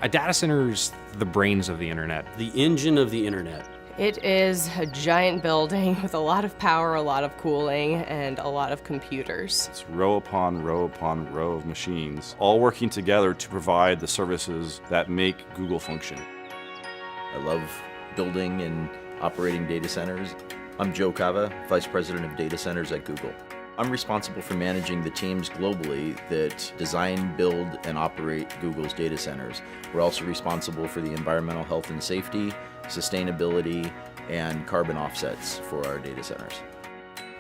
A data center's the brains of the internet. The engine of the internet. It is a giant building with a lot of power, a lot of cooling, and a lot of computers. It's row upon row upon row of machines, all working together to provide the services that make Google function. I love building and operating data centers. I'm Joe Cava, Vice President of Data Centers at Google. I'm responsible for managing the teams globally that design, build, and operate Google's data centers. We're also responsible for the environmental health and safety, sustainability, and carbon offsets for our data centers.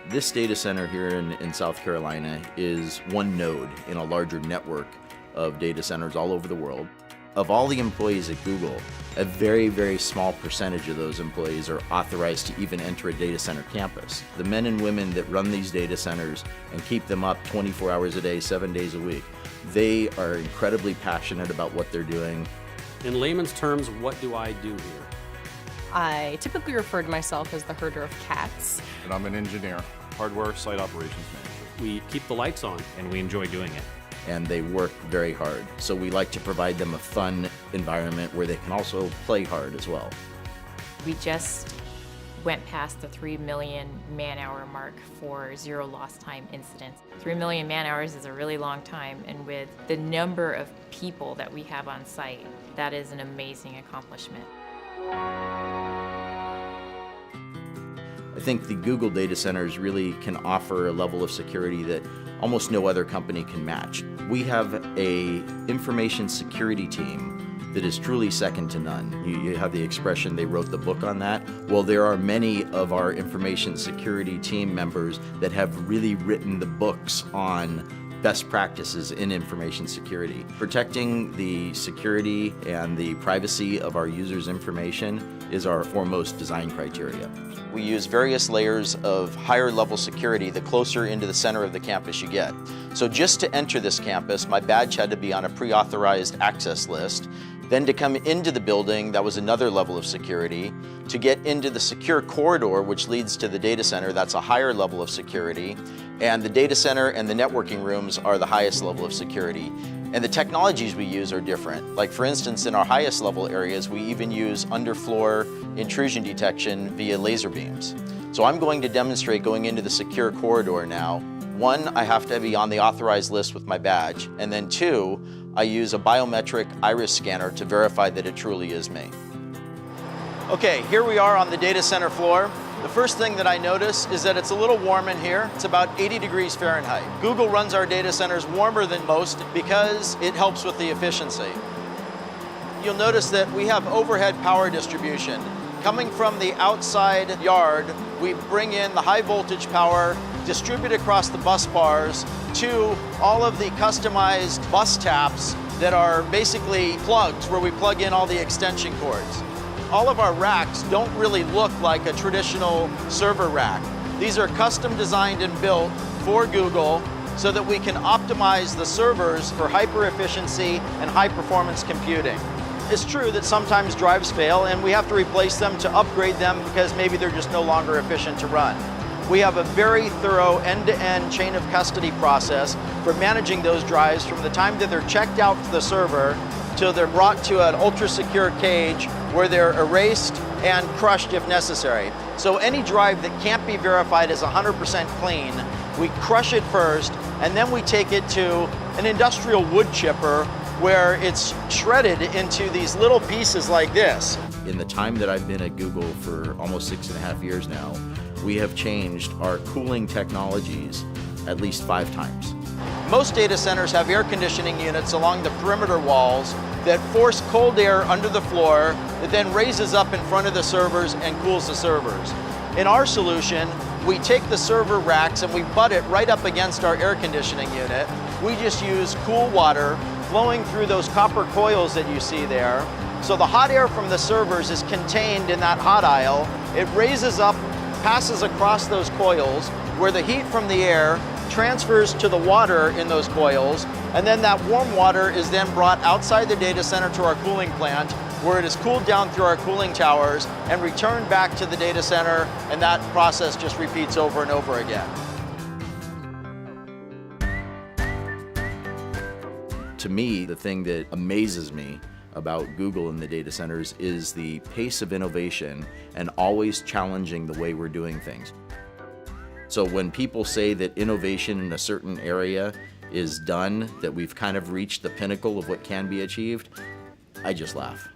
This data center here in South Carolina is one node in a larger network of data centers all over the world. Of all the employees at Google, a very, very small percentage of those employees are authorized to even enter a data center campus. The men and women that run these data centers and keep them up 24 hours a day, 7 days a week, they are incredibly passionate about what they're doing. In layman's terms, what do I do here? I typically refer to myself as the herder of cats. And I'm an engineer, hardware site operations manager. We keep the lights on. And we enjoy doing it. And they work very hard. So we like to provide them a fun environment where they can also play hard as well. We just went past the 3 million man-hour mark for zero lost time incidents. 3 million man-hours is a really long time, and with the number of people that we have on site, that is an amazing accomplishment. I think the Google data centers really can offer a level of security that almost no other company can match. We have an information security team that is truly second to none. You have the expression, they wrote the book on that. Well, there are many of our information security team members that have really written the books on best practices in information security. Protecting the security and the privacy of our users' information is our foremost design criteria. We use various layers of higher level security the closer into the center of the campus you get. So just to enter this campus, my badge had to be on a pre-authorized access list. Then to come into the building, that was another level of security. To get into the secure corridor, which leads to the data center, that's a higher level of security. And the data center and the networking rooms are the highest level of security. And the technologies we use are different. Like for instance, in our highest level areas, we even use underfloor intrusion detection via laser beams. So I'm going to demonstrate going into the secure corridor now. One, I have to be on the authorized list with my badge. And then two, I use a biometric iris scanner to verify that it truly is me. Okay, here we are on the data center floor. The first thing that I notice is that it's a little warm in here. It's about 80 degrees Fahrenheit. Google runs our data centers warmer than most because it helps with the efficiency. You'll notice that we have overhead power distribution. Coming from the outside yard, we bring in the high voltage power, distribute across the bus bars to all of the customized bus taps that are basically plugs where we plug in all the extension cords. All of our racks don't really look like a traditional server rack. These are custom designed and built for Google so that we can optimize the servers for hyper efficiency and high performance computing. It's true that sometimes drives fail and we have to replace them to upgrade them because maybe they're just no longer efficient to run. We have a very thorough end-to-end chain of custody process for managing those drives from the time that they're checked out to the server till they're brought to an ultra-secure cage where they're erased and crushed if necessary. So any drive that can't be verified as 100% clean, we crush it first, and then we take it to an industrial wood chipper where it's shredded into these little pieces like this. In the time that I've been at Google for almost 6.5 years now, we have changed our cooling technologies at least 5 times. Most data centers have air conditioning units along the perimeter walls that force cold air under the floor that then raises up in front of the servers and cools the servers. In our solution, we take the server racks and we butt it right up against our air conditioning unit. We just use cool water flowing through those copper coils that you see there. So the hot air from the servers is contained in that hot aisle. It raises up, passes across those coils, where the heat from the air transfers to the water in those coils, and then that warm water is then brought outside the data center to our cooling plant, where it is cooled down through our cooling towers and returned back to the data center, and that process just repeats over and over again. To me, the thing that amazes me about Google in the data centers is the pace of innovation and always challenging the way we're doing things. So when people say that innovation in a certain area is done, that we've kind of reached the pinnacle of what can be achieved, I just laugh.